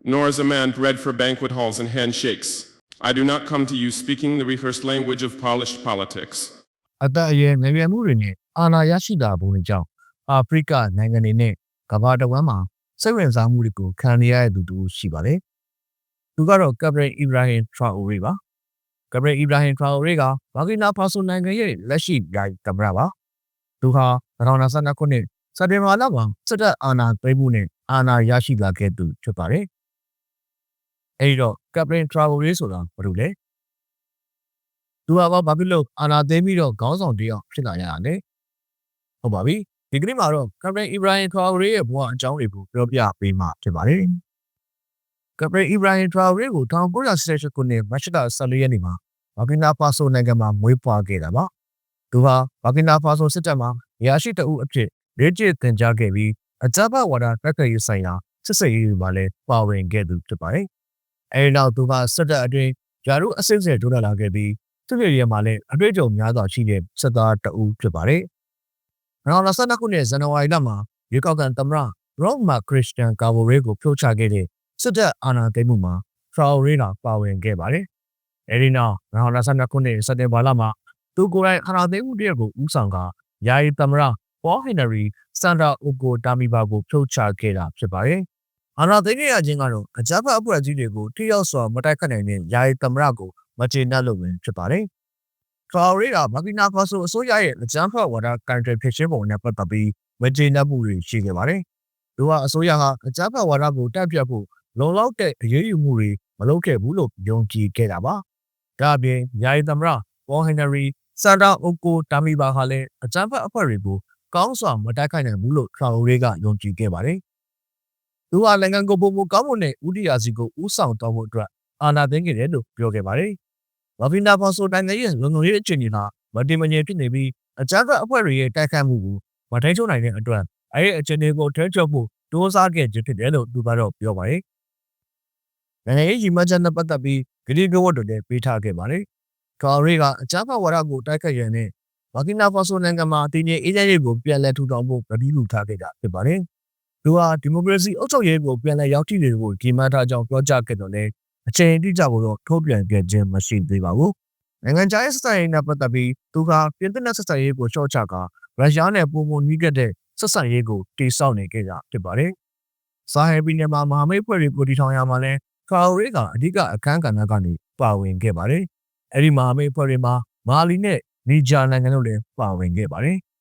nor is a man bred for banquet halls and handshakes. I do not come to you speaking the rehearsed language of polished politics. အတအရဲ့ငရေမှုတွေနဲ့အာဏာရရှိတာပုံတွေကြောင့်အာဖရိကနိုင်ငံတွေနဲ့ကမ္ဘာတစ်ဝန်းမှာစိတ်ဝင်စားမှုတွေကိုခံနေရတဲ့သူတို့ရှိပါတယ်။သူကတော့ကပ်ဘရက်အီဘရာဟင်ထရာအိုရီပါ။ကပ်ဘရက်အီဘရာဟင်ထရာအိုရီကဘာကီနာဖာဆိုနိုင်ငံရဲ့လက်ရှိဂိုင်သမ္မတပါ။သူဟာ2022ခုနှစ်စက်တင်ဘာလမှာစစ်တပ်အာဏာသိမ်းမှုနဲ့အာဏာရရှိလာခဲ့သူဖြစ်ပါတယ်။အဲဒီတော့ကပ်ဘရက်ထရာအိုရီဆိုတာဘာလို့လဲ။သူကဘာဖြစ်လို့အာဏာသိမ်းပြီးတော့ခေါင်းဆောင်တယောက်ဖြစ်လာရတာလဲ။ဟုတ်ပါပြီ။ဒီကနေ့မှာတော့ကပ်ဘရက်အီဘရာဟင်ထရာအိုရီရဲ့ဘဝအကြောင်းတွေကိုပြောပြပေးမှာဖြစ်ပါတယ်။ကပ်ဘရက်အီဘရာဟင်ထရာအိုရီကို1988ခုနှစ်မတ်လ14ရက်နေ့မှာဘာကီနာဖာဆိုနိုင်ငံမှာမွေးဖွားခဲ့တာပါ။သူဟာဘာကီနာဖာဆိုစစ်တပ်မှာရရှိတအုပ်အဖြစ်လေ့ကျင့်သင်ကြားခဲ့ပြီးအကြမ်းဖက်ဝါဒတက်ကြရေးဆိုင်ရာစစ်စရေးတွေမှာလည်းပါဝင်ခဲ့သူဖြစ်ပါတယ်။အဲဒီနောက်သူကစစ်တပ်အတွင်းဂျာရုအစစ်အဆေတိုးတက်လာခဲ့ပြီးသူ့ရဲ့ရဲမှာလည်းအတွေ့အကြုံများစွာရှိတဲ့စစ်သားတအုပ်ဖြစ်ပါတယ်။2022ခုနှစ်ဇန်နဝါရီလမှာရွေးကောက်ခံသမ္မတရော့မာခရစ်စတန်ကာဘိုရေးကိုဖြုတ်ချခဲ့တဲ့စစ်တပ်အာဏာသိမ်းမှုမှာထရာအိုရီကပါဝင်ခဲ့ပါတယ်။အဲဒီနောက်2022ခုနှစ်စက်တင်ဘာလမှာသူကိုယ်တိုင်အာဏာသိမ်းမှုတရက်ကိုဦးဆောင်ကယာယီသမ္မတပေါ်ဟင်နရီစန်တာအိုကိုတာမီဘာကိုဖြုတ်ချခဲ့တာဖြစ်ပါတယ်။အာဏာသိမ်းခဲ့ရခြင်းကတော့အကြမ်းဖက်အဖွဲ့အစည်းတွေကိုထိရောက်စွာမတိုက်ခတ်နိုင်တဲ့ယာယီသမ္မတကိုမကျေနပ်လို့ပဲဖြစ်ပါတယ်။ထရာအိုရီကဘာကီနာဖာဆိုအစိုးရရဲ့အကြမ်းဖက်ဝါဒကန်ထရီဖြစ်ခြင်းပုံနဲ့ပတ်သက်ပြီးမကျေနပ်မှုတွေရှိခဲ့ပါတယ်။သူကအစိုးရကအကြမ်းဖက်ဝါဒကိုတက်ပြတ်ဖို့လုံလောက်တဲ့အရေးယူမှုတွေမလုပ်ခဲ့ဘူးလို့ယုံကြည်ခဲ့တာပါ။ဒါအပြင်ယာယီသမ္မတပေါ်ဟင်နရီစန်တာအိုကိုတာမီဘာဟာလည်းအကြမ်းဖက်အဖွဲ့တွေကိုကောင်းစွာမတိုက်ခိုက်နိုင်ဘူးလို့ထရာအိုရီကယုံကြည်ခဲ့ပါတယ်။သူဟာနိုင်ငံကိုပုံမကောင်းမှုနဲ့ဦးတည်ရာစီကိုဦးဆောင်တော်မှုအတွက်အာဏာသိမ်းခဲ့တယ်လို့ပြောခဲ့ပါတယ်။ဘာကီနာဖာဆိုနိုင်ငံရဲ့လုံခြုံရေးအခြေအနေဟာမတည်မငြိမ်ဖြစ်နေပြီးအကြမ်းဖက်အဖွဲ့တွေရဲ့တိုက်ခိုက်မှုကိုမထိန်းချုပ်နိုင်တဲ့အတွက်အဲဒီအခြေအနေကိုထိန်းချုပ်ဖို့ဒိုးစားခဲ့ခြင်းဖြစ်တယ်လို့သူကတော့ပြောပါတယ်။နိုင်ငံရေးကြီးမှတ်ချက်နဲ့ပတ်သက်ပြီးဂရီဂဝတ်တွေလည်းပေးထားခဲ့ပါတယ်။ထရာအိုရီကအကြမ်းဖက်ဝါဒကိုတိုက်ခိုက်ရတဲ့ဘာကီနာဖာဆိုနိုင်ငံမှာတည်ငြိမ်အေးချမ်းရေးကိုပြန်လည်ထူထောင်ဖို့ကတိပြုထားခဲ့တာဖြစ်ပါတယ်။သူဟာဒီမိုကရေစီအုပ်ချုပ်ရေးကိုပြန်လည်ရောက်ရှိနေဖို့ကြီးမားထားကြောင်းပြောကြားခဲ့တော့လည်းအချိန်အတိအကျကိုတော့ထုတ်ပြန်ခဲ့ခြင်းမရှိသေးပါဘူး။နိုင်ငံခြားရေးစစ်တပ်ရေးနဲ့ပတ်သက်ပြီးသူကပြင်သစ်နဲ့စစ်တပ်ရေးကိုရှော့ချကရုရှားနဲ့ပုံမှန်နှီးကပ်တဲ့စစ်တပ်ရေးကိုတိစောက်နေခဲ့တာဖြစ်ပါတယ်။စာဟယ်ပြည်နယ်မှာမဟာမိတ်ဖွဲ့တွေကိုတည်ထောင်ရမှာလဲထရာအိုရီကအဓိကအခန်းကဏ္ဍကနေပါဝင်ခဲ့ပါတယ်။အဲဒီမဟာမိတ်ဖွဲ့တွေမှာမာလီနဲ့နီဂျာနိုင်ငံတို့လည်းပါဝင်ခဲ့ပါတယ်။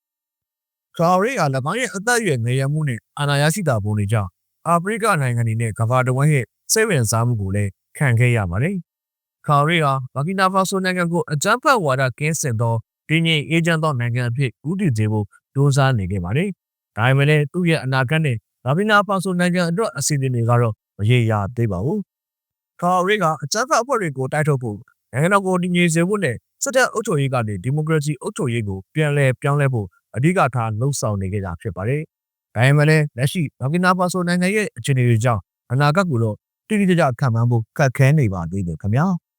ထရာအိုရီက၎င်းရဲ့အသက်အရွယ်ငယ်ရမှုနဲ့အာဏာရရှိတာပုံတွေကြောင့်အာဖရိကနိုင်ငံတွေနဲ့ကမ္ဘာတစ်ဝန်းရဲ့စိတ်ဝင်စားမှုကိုလည်းခံခဲ့ရပါတယ်။ထရာအိုရီဟာဘာကီနာဖာဆိုနိုင်ငံကိုအကြမ်းဖက်ဝါဒကင်းစင်သောတည်ငြိမ်အေးချမ်းသောနိုင်ငံအဖြစ်ဦးတည်စေဖို့ကြိုးစားနေခဲ့ပါတယ်။ဒါပေမဲ့လည်းသူ့ရဲ့အနာဂတ်နဲ့ဘာကီနာဖာဆိုနိုင်ငံအတွက်အစီအစဉ်တွေကတော့မရေရာသေးပါဘူး။ထရာအိုရီကအကြမ်းဖက်အဖွဲ့တွေကိုတိုက်ထုတ်ဖို့နိုင်ငံတော်ကိုတည်ငြိမ်စေဖို့နဲ့စစ်တပ်အုပ်ချုပ်ရေးကနေဒီမိုကရေစီအုပ်ချုပ်ရေးကိုပြန်လည်ပြောင်းလဲဖို့အဓိကထားလှုံ့ဆော်နေကြတာဖြစ်ပါတယ်။ဒါပေမဲ့လည်းလက်ရှိဘာကီနာဖာဆိုနိုင်ငံရဲ့အခြေအနေတွေကြောင့်အနာဂတ်ကိုတော့တိတိကျကျခံမှန်းဖို့ခက်ခဲနေပါသေးတယ်ခင်ဗျာ။